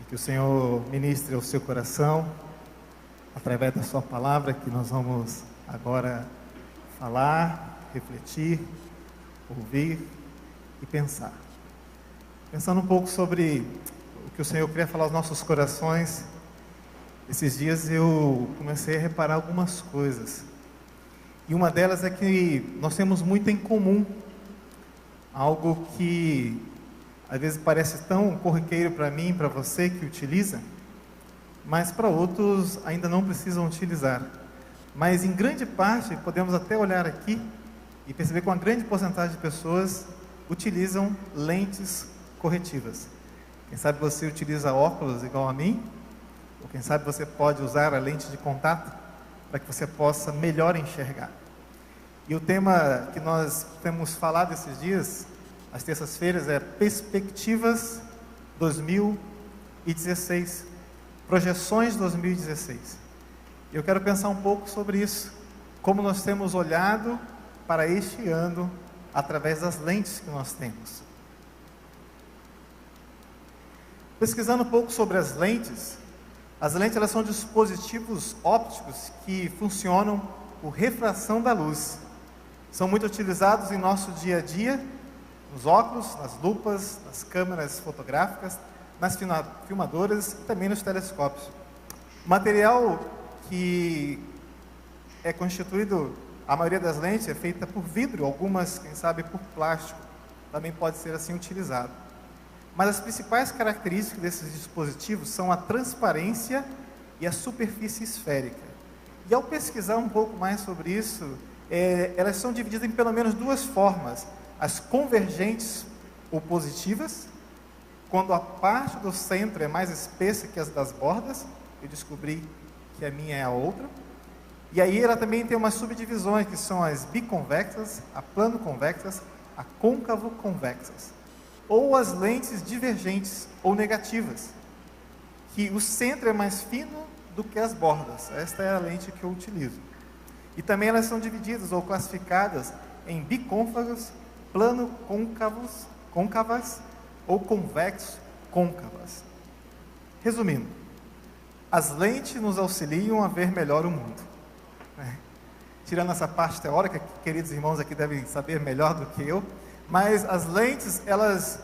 Que o Senhor ministre ao seu coração, através da sua palavra, que nós vamos agora falar, refletir, ouvir e pensar. Pensando um pouco sobre o que o Senhor queria falar aos nossos corações, esses dias eu comecei a reparar algumas coisas. E uma delas é que nós temos muito em comum, algo que às vezes parece tão corriqueiro para mim, para você que utiliza, mas para outros ainda não precisam utilizar. Mas em grande parte, podemos até olhar aqui e perceber que uma grande porcentagem de pessoas utilizam lentes corretivas. Quem sabe você utiliza óculos igual a mim, ou quem sabe você pode usar a lente de contato para que você possa melhor enxergar. E o tema que nós temos falado esses dias, às terças-feiras, é Perspectivas 2016, Projeções 2016. Eu quero pensar um pouco sobre isso, como nós temos olhado para este ano através das lentes que nós temos. Pesquisando um pouco sobre as lentes elas são dispositivos ópticos que funcionam por refração da luz. São muito utilizados em nosso dia a dia, nos óculos, nas lupas, nas câmeras fotográficas, nas filmadoras e também nos telescópios. O material que é constituído, a maioria das lentes é feita por vidro, algumas, quem sabe, por plástico, também pode ser assim utilizado. Mas as principais características desses dispositivos são a transparência e a superfície esférica. E ao pesquisar um pouco mais sobre isso, elas são divididas em pelo menos duas formas: as convergentes ou positivas, quando a parte do centro é mais espessa que as das bordas. Eu descobri que a minha é a outra. E aí ela também tem umas subdivisões, que são as biconvexas, a plano-convexas, a côncavo-convexas. Ou as lentes divergentes ou negativas, que o centro é mais fino do que as bordas. Esta é a lente que eu utilizo. E também elas são divididas ou classificadas em bicôncavas, plano-côncavas ou convexo-côncavas. Resumindo, as lentes nos auxiliam a ver melhor o mundo, né? Tirando essa parte teórica, que queridos irmãos aqui devem saber melhor do que eu, mas as lentes, elas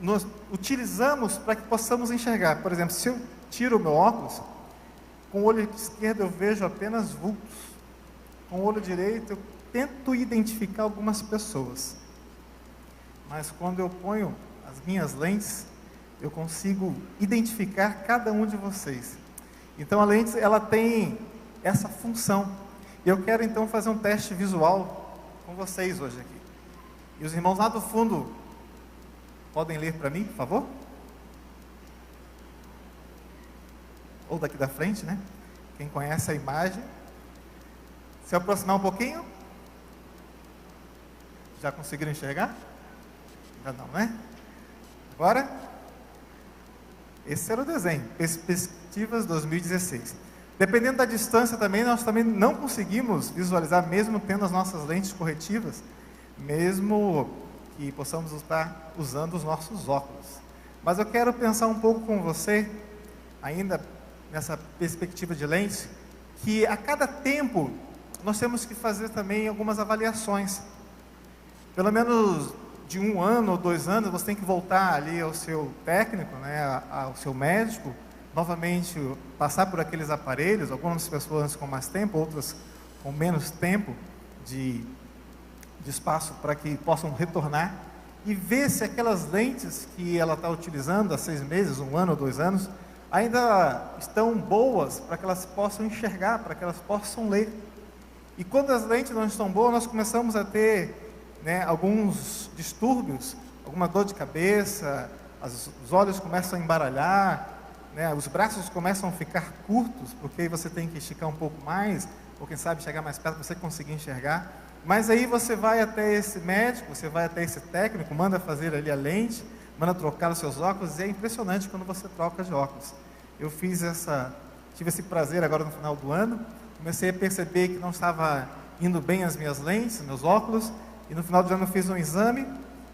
nós utilizamos para que possamos enxergar. Por exemplo, se eu tiro o meu óculos, com o olho esquerdo eu vejo apenas vultos, com o olho direito eu tento identificar algumas pessoas, mas quando eu ponho as minhas lentes, eu consigo identificar cada um de vocês. Então a lente, ela tem essa função. E eu quero então fazer um teste visual com vocês hoje aqui. E os irmãos lá do fundo podem ler para mim, por favor? Ou daqui da frente, né? Quem conhece a imagem. Se eu aproximar um pouquinho. Já conseguiram enxergar? Ainda não, né? Agora, esse era o desenho, Perspectivas 2016. Dependendo da distância também, nós também não conseguimos visualizar, mesmo tendo as nossas lentes corretivas, mesmo que possamos estar usando os nossos óculos. Mas eu quero pensar um pouco com você, ainda nessa perspectiva de lentes, que a cada tempo nós temos que fazer também algumas avaliações. Pelo menos de 1 ano ou 2 anos, você tem que voltar ali ao seu técnico, né, ao seu médico, novamente passar por aqueles aparelhos, algumas pessoas com mais tempo, outras com menos tempo de espaço para que possam retornar e ver se aquelas lentes que ela está utilizando há 6 meses, 1 ano ou 2 anos, ainda estão boas para que elas possam enxergar, para que elas possam ler. E quando as lentes não estão boas, nós começamos a ter, né, alguns distúrbios, alguma dor de cabeça, os olhos começam a embaralhar, né, os braços começam a ficar curtos, porque aí você tem que esticar um pouco mais, ou quem sabe chegar mais perto para você conseguir enxergar. Mas aí você vai até esse médico, você vai até esse técnico, manda fazer ali a lente, manda trocar os seus óculos, e é impressionante quando você troca de óculos. Eu tive esse prazer agora no final do ano, comecei a perceber que não estava indo bem as minhas lentes, meus óculos, e no final do ano eu fiz um exame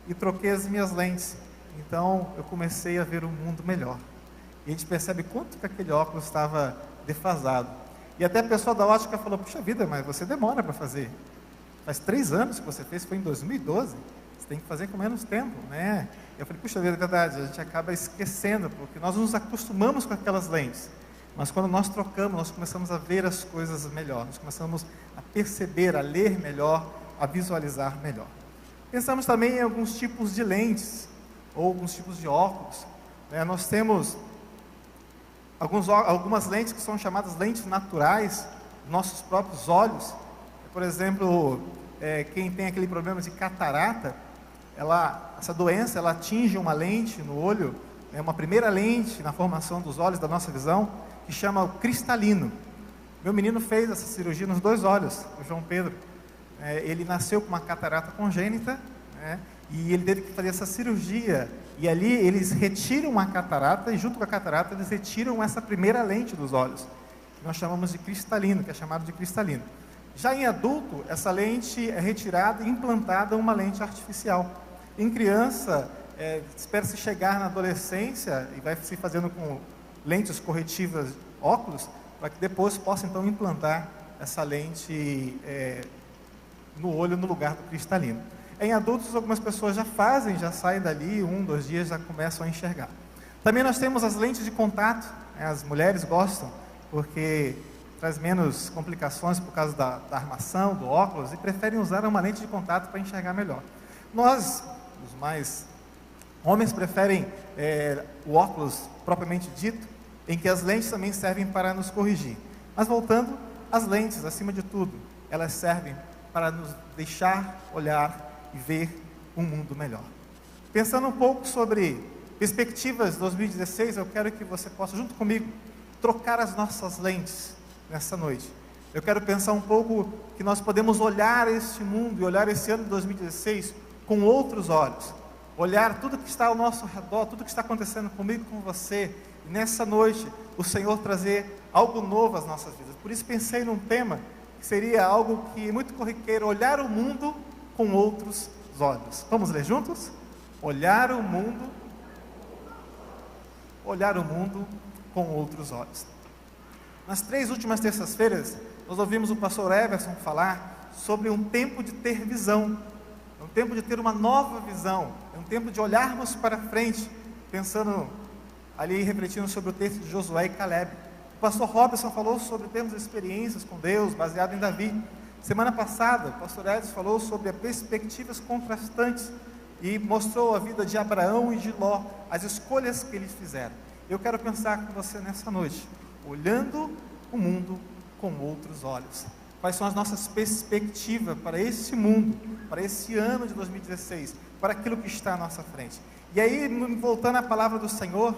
e troquei as minhas lentes. Então eu comecei a ver o mundo melhor. e a gente percebe quanto que aquele óculos estava defasado. E até a pessoa da ótica falou: puxa vida, mas você demora para fazer. Faz 3 anos que você fez, foi em 2012. Você tem que fazer com menos tempo, né? Eu falei: puxa vida, é verdade, a gente acaba esquecendo, porque nós nos acostumamos com aquelas lentes. Mas quando nós trocamos, nós começamos a ver as coisas melhor, nós começamos a perceber, a ler melhor, a visualizar melhor. Pensamos também em alguns tipos de lentes, ou alguns tipos de óculos. Nós temos algumas lentes que são chamadas lentes naturais, nossos próprios olhos. Por exemplo, quem tem aquele problema de catarata, essa doença, ela atinge uma lente no olho, uma primeira lente na formação dos olhos, da nossa visão, que chama o cristalino. Meu menino fez essa cirurgia nos 2 olhos, o João Pedro. Ele nasceu com uma catarata congênita, e ele teve que fazer essa cirurgia. E ali eles retiram a catarata, e junto com a catarata eles retiram essa primeira lente dos olhos, que nós chamamos de cristalino, que é chamado de cristalino. Já em adulto, essa lente é retirada e implantada uma lente artificial. Em criança, espera-se chegar na adolescência e vai se fazendo com lentes corretivas, óculos, para que depois possa então implantar essa lente no olho no lugar do cristalino. Em adultos, algumas pessoas já fazem, já saem dali, 1, 2 dias já começam a enxergar. Também nós temos as lentes de contato, as mulheres gostam, porque traz menos complicações por causa da armação, do óculos, e preferem usar uma lente de contato para enxergar melhor. Nós, os mais homens, preferem o óculos propriamente dito, em que as lentes também servem para nos corrigir. Mas voltando, as lentes, acima de tudo, elas servem para nos deixar olhar e ver um mundo melhor. Pensando um pouco sobre perspectivas 2016, eu quero que você possa, junto comigo, trocar as nossas lentes nessa noite. Eu quero pensar um pouco que nós podemos olhar este mundo e olhar esse ano de 2016 com outros olhos. Olhar tudo que está ao nosso redor, tudo que está acontecendo comigo, com você. E nessa noite, o Senhor trazer algo novo às nossas vidas. Por isso pensei num tema que seria algo que é muito corriqueiro: olhar o mundo com outros olhos. Vamos ler juntos? Olhar o mundo com outros olhos. Nas 3 últimas terças-feiras, nós ouvimos o pastor Everson falar sobre um tempo de ter visão, um tempo de ter uma nova visão, um tempo de olharmos para frente, pensando ali, refletindo sobre o texto de Josué e Caleb. O pastor Robson falou sobre termos experiências com Deus, baseado em Davi. Semana passada, o pastor Edson falou sobre perspectivas contrastantes e mostrou a vida de Abraão e de Ló, as escolhas que eles fizeram. Eu quero pensar com você nessa noite, olhando o mundo com outros olhos. Quais são as nossas perspectivas para esse mundo, para esse ano de 2016, para aquilo que está à nossa frente. E aí, voltando à palavra do Senhor,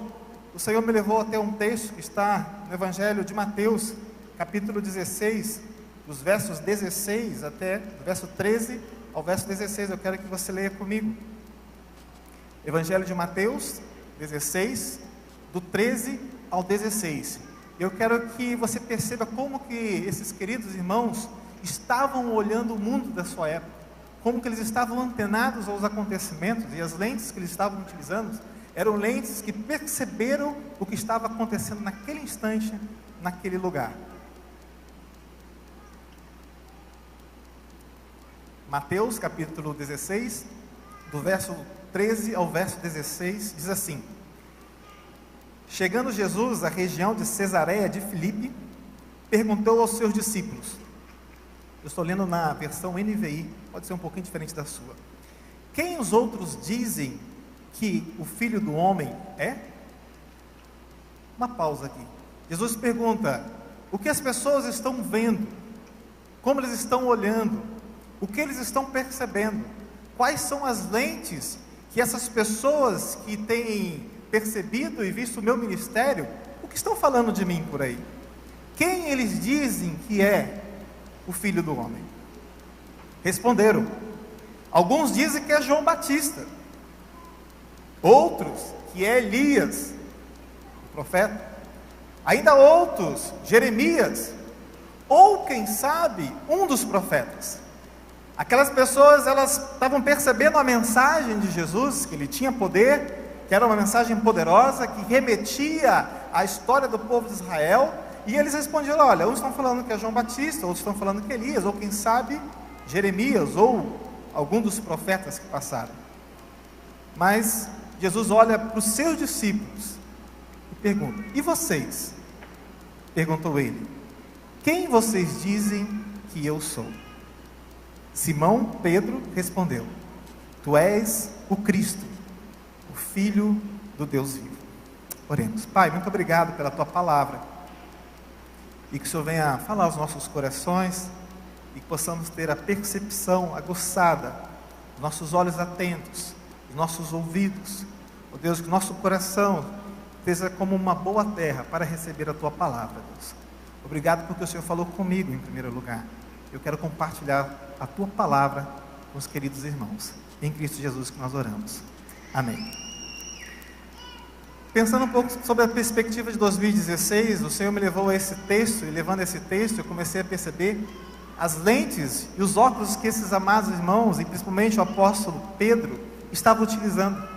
o Senhor me levou até um texto que está no Evangelho de Mateus, capítulo 16, dos versos 16 até do verso 13 ao verso 16. Eu quero que você leia comigo. Evangelho de Mateus 16, do 13 ao 16. Eu quero que você perceba como que esses queridos irmãos estavam olhando o mundo da sua época, como que eles estavam antenados aos acontecimentos, e as lentes que eles estavam utilizando eram lentes que perceberam o que estava acontecendo naquele instante, naquele lugar. Mateus capítulo 16, do verso 13 ao verso 16, diz assim: Chegando Jesus à região de Cesareia de Filipe, perguntou aos seus discípulos, eu estou lendo na versão NVI, pode ser um pouquinho diferente da sua: quem os outros dizem que o Filho do Homem é? Uma pausa aqui. Jesus pergunta: o que as pessoas estão vendo? Como eles estão olhando? O que eles estão percebendo? Quais são as lentes que essas pessoas que têm percebido e visto o meu ministério, o que estão falando de mim por aí? Quem eles dizem que é o Filho do Homem? Responderam: alguns dizem que é João Batista, outros que é Elias, o profeta, ainda outros, Jeremias, ou quem sabe, um dos profetas. Aquelas pessoas, elas estavam percebendo a mensagem de Jesus, que ele tinha poder, que era uma mensagem poderosa, que remetia a história do povo de Israel, e eles respondiam: olha, uns estão falando que é João Batista, outros estão falando que é Elias, ou quem sabe Jeremias, ou algum dos profetas que passaram. Mas Jesus olha para os seus discípulos e pergunta: e vocês? Perguntou ele: quem vocês dizem que eu sou? Simão Pedro respondeu: tu és o Cristo, o Filho do Deus vivo. Oremos. Pai, muito obrigado pela tua palavra, e que o Senhor venha falar aos nossos corações, e que possamos ter a percepção aguçada, nossos olhos atentos, os nossos ouvidos, ó Deus, que o nosso coração esteja como uma boa terra para receber a tua palavra, Deus. Obrigado porque o Senhor falou comigo em primeiro lugar. Eu quero compartilhar a tua palavra com os queridos irmãos. Em Cristo Jesus que nós oramos. Amém. Pensando um pouco sobre a perspectiva de 2016, o Senhor me levou a esse texto, e levando esse texto, eu comecei a perceber as lentes e os óculos que esses amados irmãos, e principalmente o apóstolo Pedro, estavam utilizando.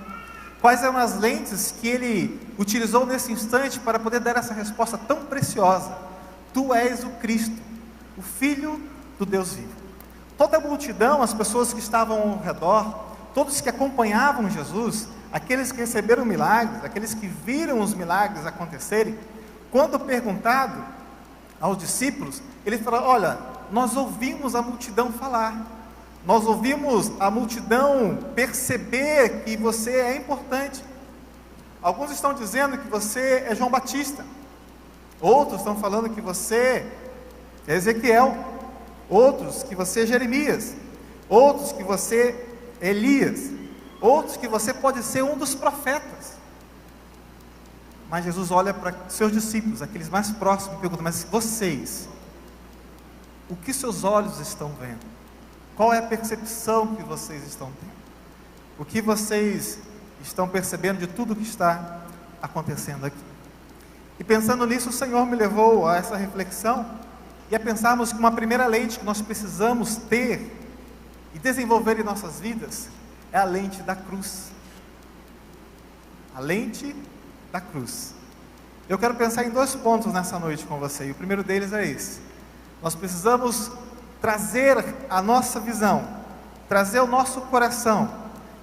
Quais eram as lentes que ele utilizou nesse instante para poder dar essa resposta tão preciosa? Tu és o Cristo, o Filho do Deus vivo. Toda a multidão, as pessoas que estavam ao redor, todos que acompanhavam Jesus, aqueles que receberam milagres, aqueles que viram os milagres acontecerem, quando perguntado aos discípulos, eles falaram: olha, nós ouvimos a multidão falar, nós ouvimos a multidão perceber que você é importante. Alguns estão dizendo que você é João Batista, outros estão falando que você é Ezequiel, outros que você é Jeremias, outros que você é Elias, outros que você pode ser um dos profetas. Mas Jesus olha para seus discípulos, aqueles mais próximos, e pergunta: mas vocês, o que seus olhos estão vendo? Qual é a percepção que vocês estão tendo? O que vocês estão percebendo de tudo que está acontecendo aqui? E pensando nisso, o Senhor me levou a essa reflexão, e a pensarmos que uma primeira lente que nós precisamos ter e desenvolver em nossas vidas é a lente da cruz. A lente da cruz. Eu quero pensar em 2 pontos nessa noite com você, e o primeiro deles é esse: nós precisamos trazer a nossa visão, trazer o nosso coração,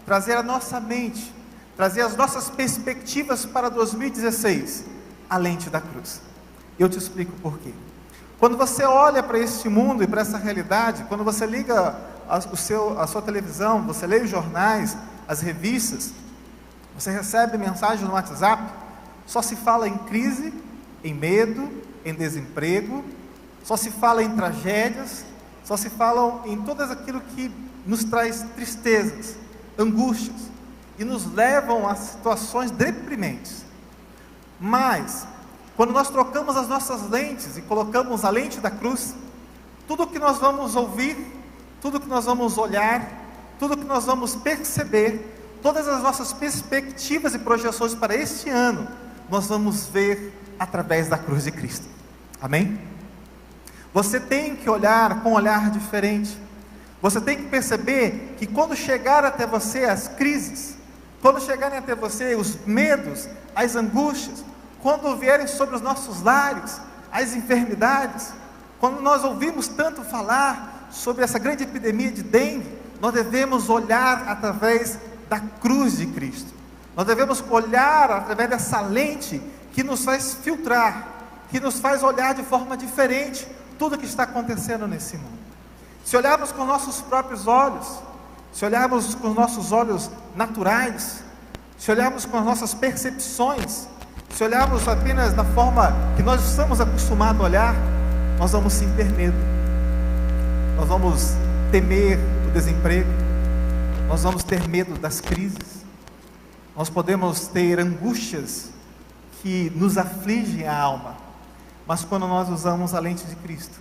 trazer a nossa mente, trazer as nossas perspectivas para 2016, a lente da cruz. Eu te explico por quê. Quando você olha para este mundo e para essa realidade, quando você liga a sua televisão, você lê os jornais, as revistas, você recebe mensagem no WhatsApp, só se fala em crise, em medo, em desemprego, só se fala em tragédias, só se fala em tudo aquilo que nos traz tristezas, angústias, e nos levam a situações deprimentes. Mas, quando nós trocamos as nossas lentes e colocamos a lente da cruz, tudo que nós vamos ouvir, tudo que nós vamos olhar, tudo que nós vamos perceber, todas as nossas perspectivas e projeções para este ano, nós vamos ver através da cruz de Cristo. Amém? Você tem que olhar com um olhar diferente. Você tem que perceber que quando chegar até você as crises, quando chegarem até você os medos, as angústias, quando vierem sobre os nossos lares as enfermidades, quando nós ouvimos tanto falar sobre essa grande epidemia de dengue, nós devemos olhar através da cruz de Cristo. Nós devemos olhar através dessa lente que nos faz filtrar, que nos faz olhar de forma diferente tudo que está acontecendo nesse mundo. Se olharmos com nossos próprios olhos, se olharmos com os nossos olhos naturais, se olharmos com as nossas percepções, se olharmos apenas da forma que nós estamos acostumados a olhar, nós vamos sim ter medo, nós vamos temer o desemprego, nós vamos ter medo das crises, nós podemos ter angústias que nos afligem a alma, mas quando nós usamos a lente de Cristo,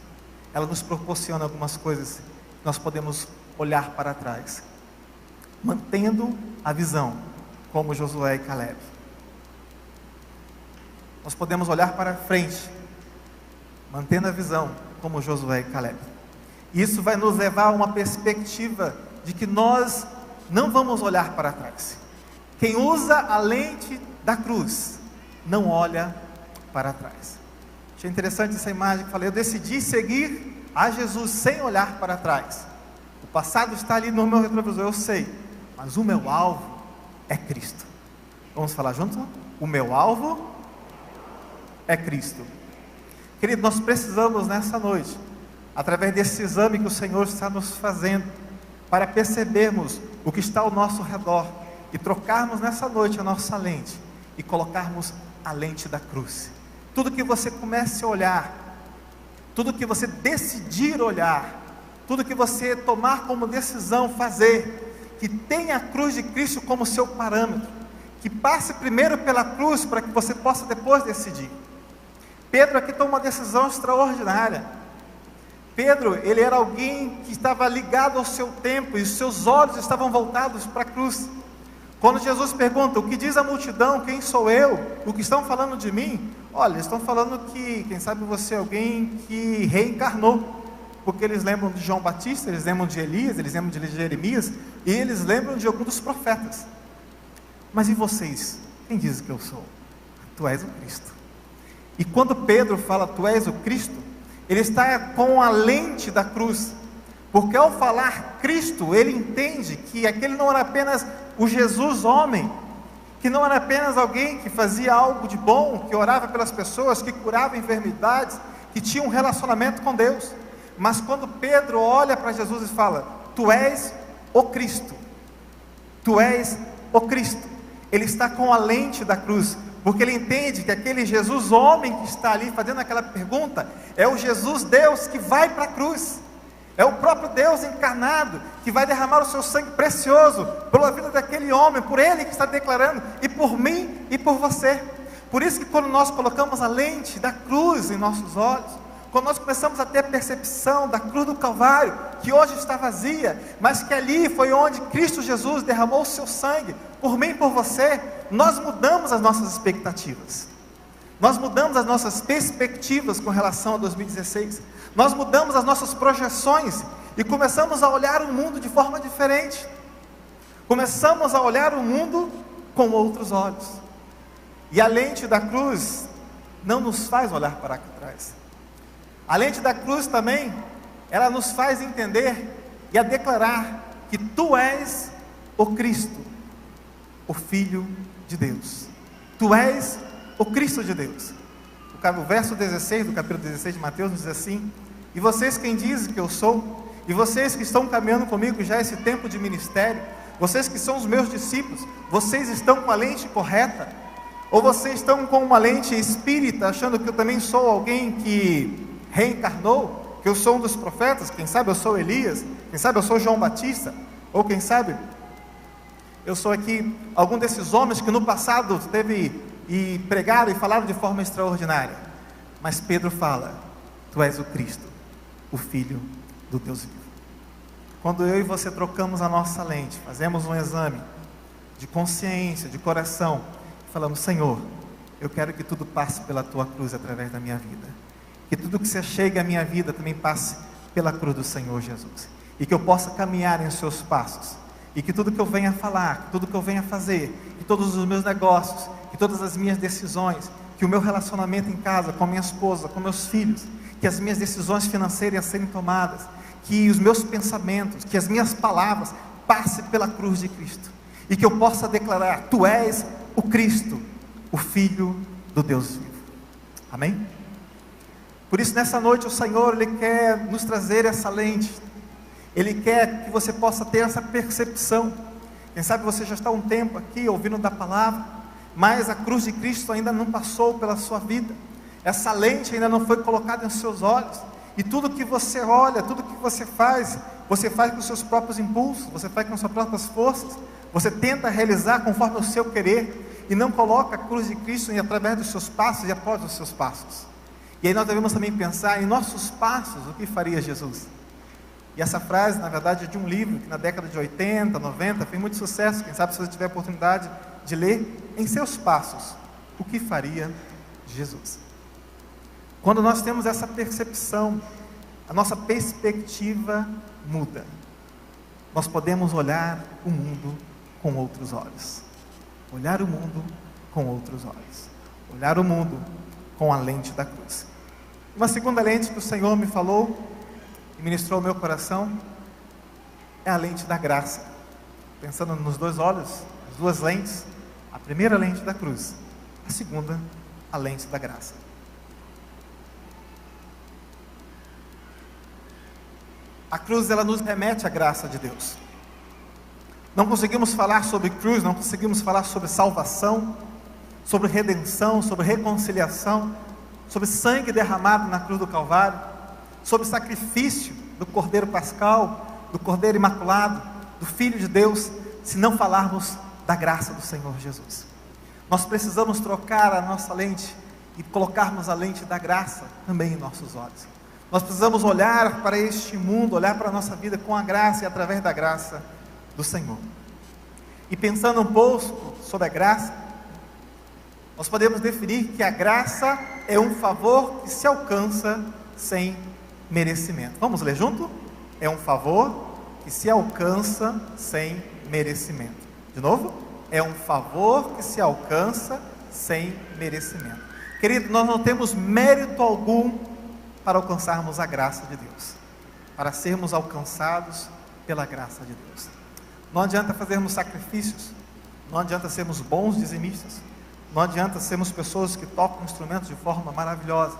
ela nos proporciona algumas coisas que nós podemos olhar para trás, mantendo a visão, como Josué e Caleb. Nós podemos olhar para frente, mantendo a visão, como Josué e Caleb. Isso vai nos levar a uma perspectiva de que nós não vamos olhar para trás. Quem usa a lente da cruz, não olha para trás. Achei interessante essa imagem que falei, eu decidi seguir a Jesus sem olhar para trás. O passado está ali no meu retrovisor, eu sei, mas o meu alvo é Cristo. Vamos falar junto? O meu alvo é Cristo. Querido, nós precisamos nessa noite, através desse exame que o Senhor está nos fazendo, para percebermos o que está ao nosso redor e trocarmos nessa noite a nossa lente e colocarmos a lente da cruz. Tudo que você comece a olhar, tudo que você decidir olhar, tudo que você tomar como decisão fazer, que tenha a cruz de Cristo como seu parâmetro, que passe primeiro pela cruz para que você possa depois decidir. Pedro aqui toma uma decisão extraordinária. Pedro, ele era alguém que estava ligado ao seu tempo e os seus olhos estavam voltados para a cruz. Quando Jesus pergunta, o que diz a multidão, quem sou eu, o que estão falando de mim? Olha, estão falando que, quem sabe você é alguém que reencarnou, porque eles lembram de João Batista, eles lembram de Elias, eles lembram de Jeremias, e eles lembram de alguns dos profetas. Mas e vocês? Quem diz que eu sou? Tu és o Cristo. E quando Pedro fala, tu és o Cristo, ele está com a lente da cruz, porque ao falar Cristo, ele entende que aquele não era apenas o Jesus homem, que não era apenas alguém que fazia algo de bom, que orava pelas pessoas, que curava enfermidades, que tinha um relacionamento com Deus. Mas quando Pedro olha para Jesus e fala, tu és o Cristo, tu és o Cristo, ele está com a lente da cruz, porque ele entende que aquele Jesus homem que está ali fazendo aquela pergunta, é o Jesus Deus que vai para a cruz, é o próprio Deus encarnado, que vai derramar o seu sangue precioso, pela vida daquele homem, por ele que está declarando, e por mim e por você. Por isso que quando nós colocamos a lente da cruz em nossos olhos, quando nós começamos a ter a percepção da cruz do Calvário, que hoje está vazia, mas que ali foi onde Cristo Jesus derramou o seu sangue, por mim e por você, nós mudamos as nossas expectativas, nós mudamos as nossas perspectivas com relação a 2016, nós mudamos as nossas projeções, e começamos a olhar o mundo de forma diferente, começamos a olhar o mundo com outros olhos, e a lente da cruz não nos faz olhar para trás. A lente da cruz também, ela nos faz entender e a declarar que tu és o Cristo, o Filho de Deus. Tu és o Cristo de Deus. O verso 16 do capítulo 16 de Mateus nos diz assim, e vocês quem dizem que eu sou? E vocês que estão caminhando comigo já esse tempo de ministério, vocês que são os meus discípulos, vocês estão com a lente correta? Ou vocês estão com uma lente espírita, achando que eu também sou alguém que reencarnou, que eu sou um dos profetas, quem sabe eu sou Elias, quem sabe eu sou João Batista, ou quem sabe eu sou aqui algum desses homens que no passado teve e pregaram e falaram de forma extraordinária. Mas Pedro fala, tu és o Cristo, o Filho do Deus vivo. Quando eu e você trocamos a nossa lente, fazemos um exame de consciência, de coração, falamos, Senhor, eu quero que tudo passe pela tua cruz através da minha vida, que tudo que se chegue à minha vida também passe pela cruz do Senhor Jesus, e que eu possa caminhar em seus passos, e que tudo que eu venha falar, que tudo que eu venha fazer, que todos os meus negócios, que todas as minhas decisões, que o meu relacionamento em casa, com a minha esposa, com meus filhos, que as minhas decisões financeiras serem tomadas, que os meus pensamentos, que as minhas palavras passem pela cruz de Cristo, e que eu possa declarar, tu és o Cristo, o Filho do Deus vivo. Amém? Por isso nessa noite o Senhor, Ele quer nos trazer essa lente, Ele quer que você possa ter essa percepção. Quem sabe você já está um tempo aqui ouvindo da palavra, mas a cruz de Cristo ainda não passou pela sua vida, essa lente ainda não foi colocada em seus olhos, e tudo que você olha, tudo que você faz com os seus próprios impulsos, você faz com as suas próprias forças, você tenta realizar conforme o seu querer, e não coloca a cruz de Cristo através dos seus passos e após os seus passos. E aí nós devemos também pensar em nossos passos, o que faria Jesus? E essa frase, na verdade, é de um livro que na década de 80, 90, fez muito sucesso. Quem sabe se você tiver a oportunidade de ler, em seus passos, o que faria Jesus? Quando nós temos essa percepção, a nossa perspectiva muda. Nós podemos olhar o mundo com outros olhos. Olhar o mundo com outros olhos. Olhar o mundo com a lente da cruz. Uma segunda lente que o Senhor me falou e ministrou ao meu coração é a lente da graça. Pensando nos dois olhos, as duas lentes, a primeira lente da cruz, a segunda, a lente da graça. A cruz, ela nos remete à graça de Deus. Não conseguimos falar sobre cruz, não conseguimos falar sobre salvação, sobre redenção, sobre reconciliação, sobre sangue derramado na cruz do Calvário, sobre o sacrifício do Cordeiro Pascal, do Cordeiro Imaculado, do Filho de Deus, se não falarmos da graça do Senhor Jesus. Nós precisamos trocar a nossa lente e colocarmos a lente da graça também em nossos olhos. Nós precisamos olhar para este mundo, olhar para a nossa vida com a graça e através da graça do Senhor. E pensando um pouco sobre a graça, nós podemos definir que a graça é um favor que se alcança sem merecimento. Vamos ler junto? É um favor que se alcança sem merecimento. De novo? É um favor que se alcança sem merecimento. Querido, nós não temos mérito algum para alcançarmos a graça de Deus, para sermos alcançados pela graça de Deus. Não adianta fazermos sacrifícios, não adianta sermos bons dizimistas, não adianta sermos pessoas que tocam instrumentos de forma maravilhosa,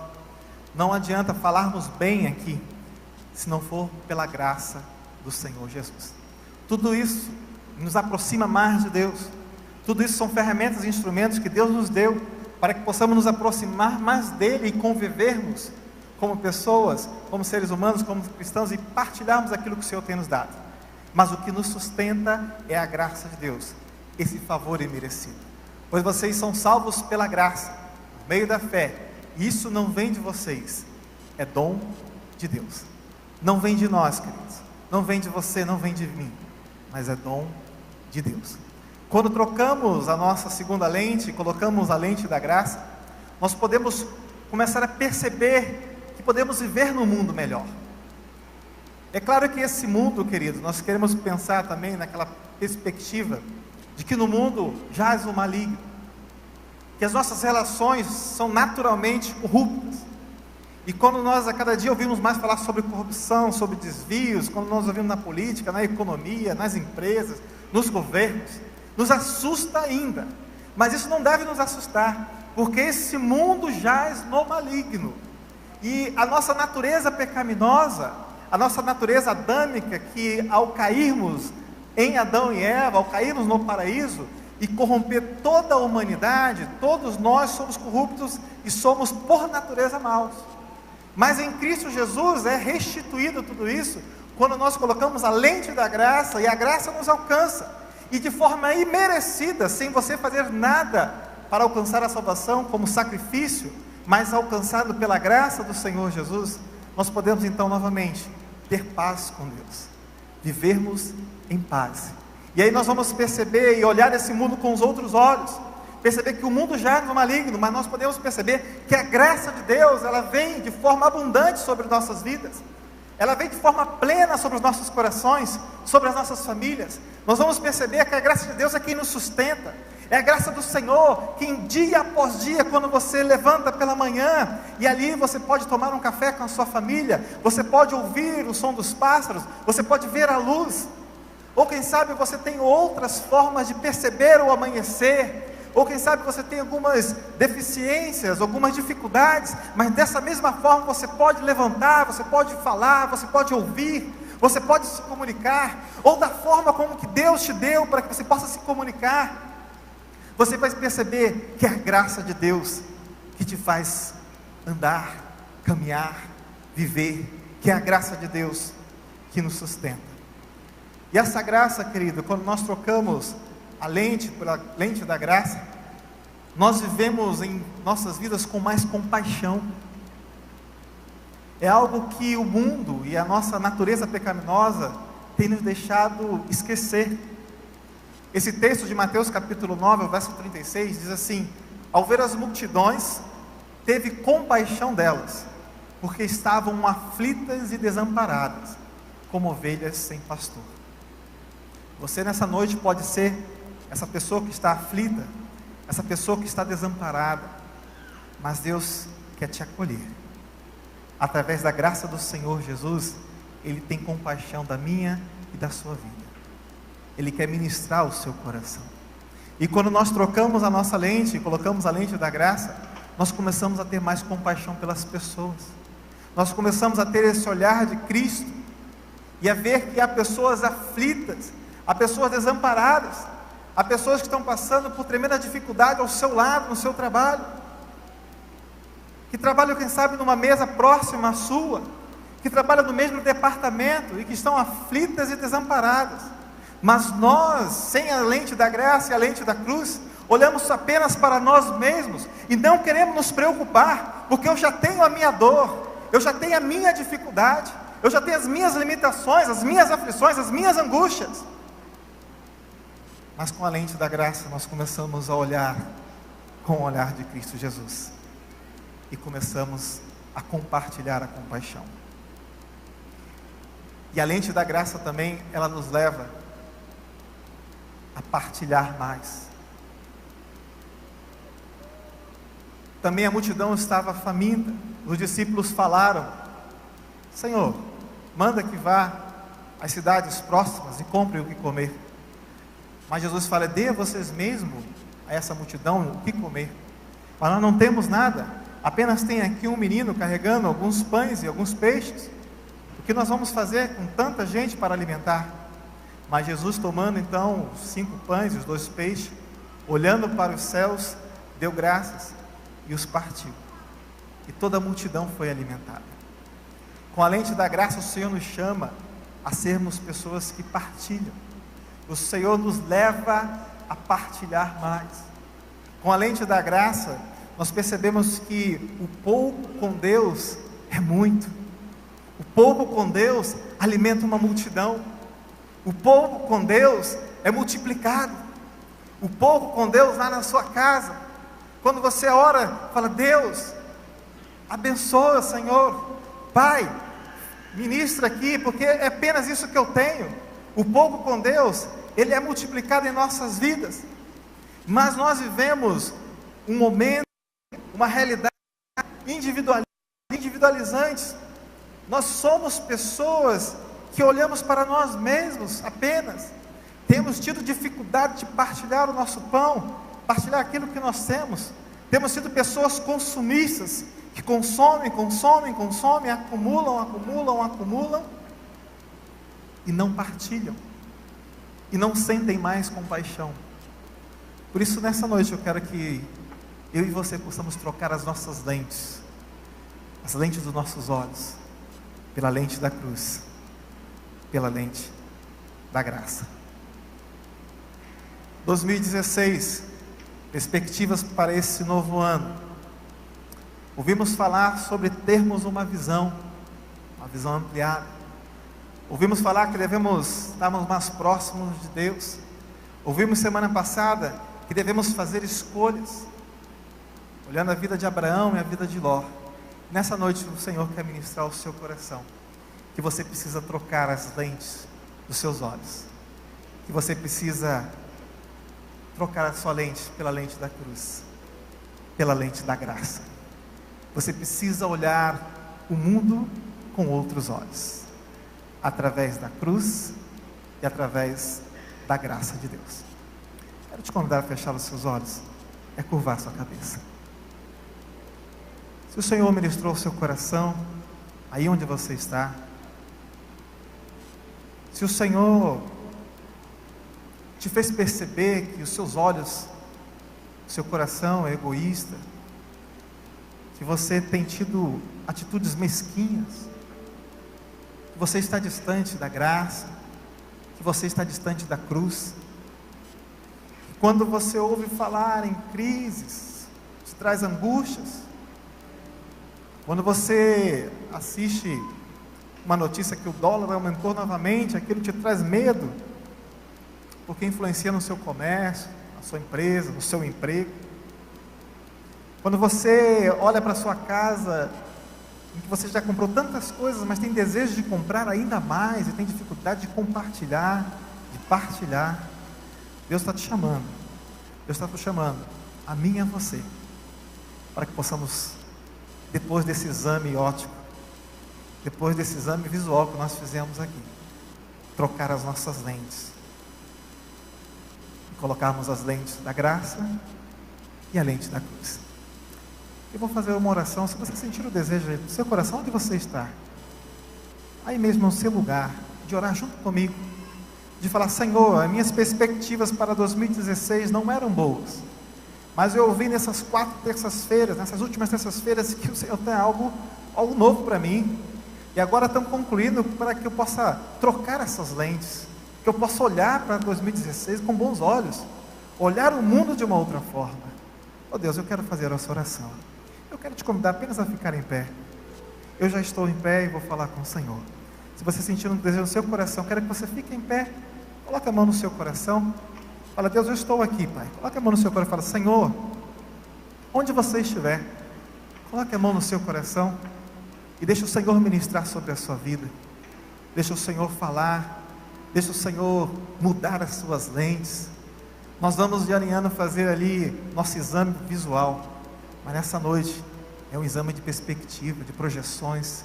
não adianta falarmos bem aqui, se não for pela graça do Senhor Jesus. Tudo isso nos aproxima mais de Deus, tudo isso são ferramentas e instrumentos que Deus nos deu, para que possamos nos aproximar mais dEle e convivermos como pessoas, como seres humanos, como cristãos, e partilharmos aquilo que o Senhor tem nos dado. Mas o que nos sustenta é a graça de Deus, esse favor imerecido. Pois vocês são salvos pela graça, por meio da fé, e isso não vem de vocês, é dom de Deus. Não vem de nós, queridos, não vem de você, não vem de mim, mas é dom de Deus. Quando trocamos a nossa segunda lente, colocamos a lente da graça, nós podemos começar a perceber que podemos viver num mundo melhor. É claro que esse mundo, querido, nós queremos pensar também naquela perspectiva de que no mundo jaz o maligno, que as nossas relações são naturalmente corruptas, e quando nós a cada dia ouvimos mais falar sobre corrupção, sobre desvios, quando nós ouvimos na política, na economia, nas empresas, nos governos, nos assusta ainda, mas isso não deve nos assustar, porque esse mundo jaz no maligno, e a nossa natureza pecaminosa, a nossa natureza adâmica, que ao cairmos em Adão e Eva, ao cairmos no paraíso e corromper toda a humanidade, todos nós somos corruptos e somos por natureza maus. Mas em Cristo Jesus é restituído tudo isso quando nós colocamos a lente da graça, e a graça nos alcança, e de forma imerecida, sem você fazer nada para alcançar a salvação como sacrifício, mas alcançado pela graça do Senhor Jesus, nós podemos então novamente ter paz com Deus, vivermos em paz. E aí nós vamos perceber e olhar esse mundo com os outros olhos, perceber que o mundo já é no maligno, mas nós podemos perceber que a graça de Deus, ela vem de forma abundante sobre nossas vidas, ela vem de forma plena sobre os nossos corações, sobre as nossas famílias. Nós vamos perceber que a graça de Deus é quem nos sustenta, é a graça do Senhor, que dia após dia, quando você levanta pela manhã, e ali você pode tomar um café com a sua família, você pode ouvir o som dos pássaros, você pode ver a luz, ou quem sabe você tem outras formas de perceber o amanhecer, ou quem sabe você tem algumas deficiências, algumas dificuldades, mas dessa mesma forma você pode levantar, você pode falar, você pode ouvir, você pode se comunicar, ou da forma como que Deus te deu para que você possa se comunicar. Você vai perceber que é a graça de Deus que te faz andar, caminhar, viver, que é a graça de Deus que nos sustenta. E essa graça, querido, quando nós trocamos a lente pela lente da graça, nós vivemos em nossas vidas com mais compaixão. É algo que o mundo e a nossa natureza pecaminosa tem nos deixado esquecer. Esse texto de Mateus capítulo 9, verso 36, diz assim: ao ver as multidões, teve compaixão delas, porque estavam aflitas e desamparadas, como ovelhas sem pastor. Você nessa noite pode ser essa pessoa que está aflita, essa pessoa que está desamparada. Mas Deus quer te acolher. Através da graça do Senhor Jesus, Ele tem compaixão da minha e da sua vida. Ele quer ministrar o seu coração. E quando nós trocamos a nossa lente e colocamos a lente da graça, nós começamos a ter mais compaixão pelas pessoas. Nós começamos a ter esse olhar de Cristo e a ver que há pessoas aflitas, há pessoas desamparadas, há pessoas que estão passando por tremenda dificuldade ao seu lado, no seu trabalho, que trabalham, quem sabe, numa mesa próxima à sua, que trabalham no mesmo departamento e que estão aflitas e desamparadas. Mas nós, sem a lente da graça e a lente da cruz, olhamos apenas para nós mesmos e não queremos nos preocupar, porque eu já tenho a minha dor, eu já tenho a minha dificuldade, eu já tenho as minhas limitações, as minhas aflições, as minhas angústias. Mas com a lente da graça nós começamos a olhar com o olhar de Cristo Jesus e começamos a compartilhar a compaixão. E a lente da graça também, ela nos leva a partilhar mais. Também a multidão estava faminta. Os discípulos falaram: Senhor, manda que vá às cidades próximas e compre o que comer. Mas Jesus fala: dê a vocês mesmos, a essa multidão, o que comer. Mas nós não temos nada, apenas tem aqui um menino carregando alguns pães e alguns peixes. O que nós vamos fazer com tanta gente para alimentar? Mas Jesus, tomando então os 5 pães e os 2 peixes, olhando para os céus, deu graças e os partiu. E toda a multidão foi alimentada. Com a lente da graça, o Senhor nos chama a sermos pessoas que partilham. O Senhor nos leva a partilhar mais. Com a lente da graça, nós percebemos que o pouco com Deus é muito. O pouco com Deus alimenta uma multidão. O pouco com Deus é multiplicado. O pouco com Deus lá na sua casa, quando você ora, fala: Deus, abençoa, Senhor, Pai, ministra aqui, porque é apenas isso que eu tenho. O pouco com Deus, ele é multiplicado em nossas vidas. Mas nós vivemos um momento, uma realidade individualizante. Nós somos pessoas que olhamos para nós mesmos apenas. Temos tido dificuldade de partilhar o nosso pão, partilhar aquilo que nós temos. Temos sido pessoas consumistas, que consomem, acumulam e não partilham, e não sentem mais compaixão. Por isso, nessa noite, eu quero que eu e você possamos trocar as nossas lentes, as lentes dos nossos olhos, pela lente da cruz, pela lente da graça. 2016, perspectivas para esse novo ano. Ouvimos falar sobre termos uma visão ampliada. Ouvimos falar que devemos estarmos mais próximos de Deus. Ouvimos semana passada que devemos fazer escolhas, olhando a vida de Abraão e a vida de Ló. Nessa noite o Senhor quer ministrar ao seu coração que você precisa trocar as lentes dos seus olhos, que você precisa trocar a sua lente pela lente da cruz, pela lente da graça. Você precisa olhar o mundo com outros olhos, através da cruz e através da graça de Deus. Quero te convidar a fechar os seus olhos, é curvar a sua cabeça. Se o Senhor ministrou o seu coração, aí onde você está, se o Senhor te fez perceber que os seus olhos, o seu coração é egoísta, que você tem tido atitudes mesquinhas, que você está distante da graça, que você está distante da cruz, quando você ouve falar em crises, te traz angústias, quando você assiste uma notícia que o dólar aumentou novamente, aquilo te traz medo, porque influencia no seu comércio, na sua empresa, no seu emprego. Quando você olha para a sua casa, em que você já comprou tantas coisas, mas tem desejo de comprar ainda mais, e tem dificuldade de compartilhar, de partilhar, Deus está te chamando, Deus está te chamando, a mim e a você, para que possamos, depois desse exame óptico, depois desse exame visual que nós fizemos aqui, trocar as nossas lentes e colocarmos as lentes da graça e a lente da cruz. Eu vou fazer uma oração. Se você sentir o desejo aí do seu coração, onde você está, aí mesmo no seu lugar, de orar junto comigo, de falar: Senhor, as minhas perspectivas para 2016 não eram boas, mas eu ouvi nessas 4 terças-feiras, nessas últimas terças-feiras, que o Senhor tem algo novo para mim, e agora estão concluindo para que eu possa trocar essas lentes, que eu possa olhar para 2016 com bons olhos, olhar o mundo de uma outra forma. Oh Deus, eu quero fazer essa oração. Eu quero te convidar apenas a ficar em pé. Eu já estou em pé e vou falar com o Senhor. Se você sentir um desejo no seu coração, quero que você fique em pé. Coloque a mão no seu coração. Fala: Deus, eu estou aqui, Pai. Coloque a mão no seu coração e fala: Senhor, onde você estiver, coloque a mão no seu coração e deixa o Senhor ministrar sobre a sua vida. Deixa o Senhor falar. Deixa o Senhor mudar as suas lentes. Nós vamos de ano em ano fazer ali nosso exame visual, mas nessa noite é um exame de perspectiva, de projeções.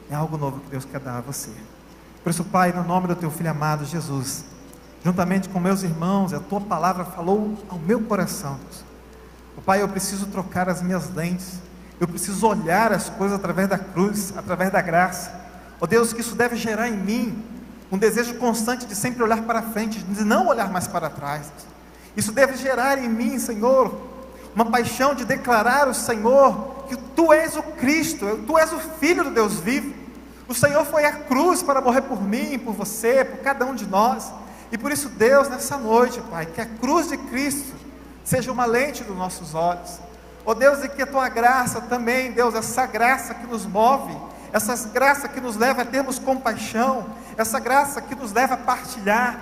É algo novo que Deus quer dar a você. Por isso, Pai, no nome do Teu Filho amado Jesus, juntamente com meus irmãos, a Tua palavra falou ao meu coração, Deus. Pai, eu preciso trocar as minhas lentes, eu preciso olhar as coisas através da cruz, através da graça. Ó Deus, que isso deve gerar em mim um desejo constante de sempre olhar para frente, de não olhar mais para trás. Isso deve gerar em mim, Senhor, uma paixão de declarar ao Senhor que Tu és o Cristo, Tu és o Filho do Deus vivo. O Senhor foi à cruz para morrer por mim, por você, por cada um de nós. E por isso, Deus, nessa noite, Pai, que a cruz de Cristo seja uma lente dos nossos olhos. Ó Deus, e que a Tua graça também, Deus, essa graça que nos move, essa graça que nos leva a termos compaixão, essa graça que nos leva a partilhar,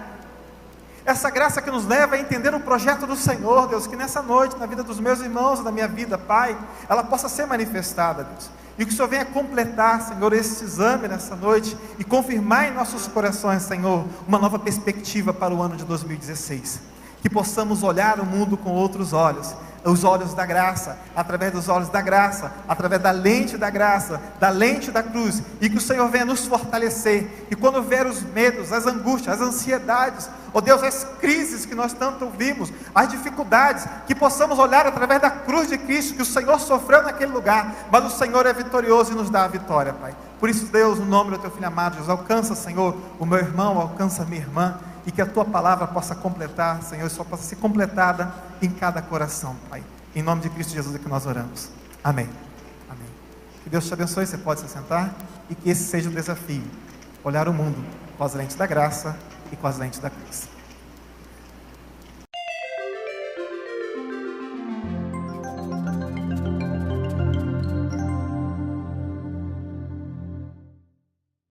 essa graça que nos leva a entender o projeto do Senhor, Deus, que nessa noite, na vida dos meus irmãos, na minha vida, Pai, ela possa ser manifestada, Deus, e que o Senhor venha completar, Senhor, esse exame nessa noite, e confirmar em nossos corações, Senhor, uma nova perspectiva para o ano de 2016, que possamos olhar o mundo com outros olhos, os olhos da graça, através dos olhos da graça, através da lente da graça, da lente da cruz, e que o Senhor venha nos fortalecer, e quando ver os medos, as angústias, as ansiedades, ó Deus, as crises que nós tanto ouvimos, as dificuldades, que possamos olhar através da cruz de Cristo, que o Senhor sofreu naquele lugar, mas o Senhor é vitorioso e nos dá a vitória, Pai. Por isso, Deus, no nome do Teu Filho amado Jesus, alcança, Senhor, o meu irmão, alcança a minha irmã, e que a Tua palavra possa completar, Senhor, e só possa ser completada em cada coração, Pai. Em nome de Cristo Jesus é que nós oramos. Amém. Amém. Que Deus te abençoe, você pode se sentar, e que esse seja o desafio, olhar o mundo com as lentes da graça e com as lentes da cruz.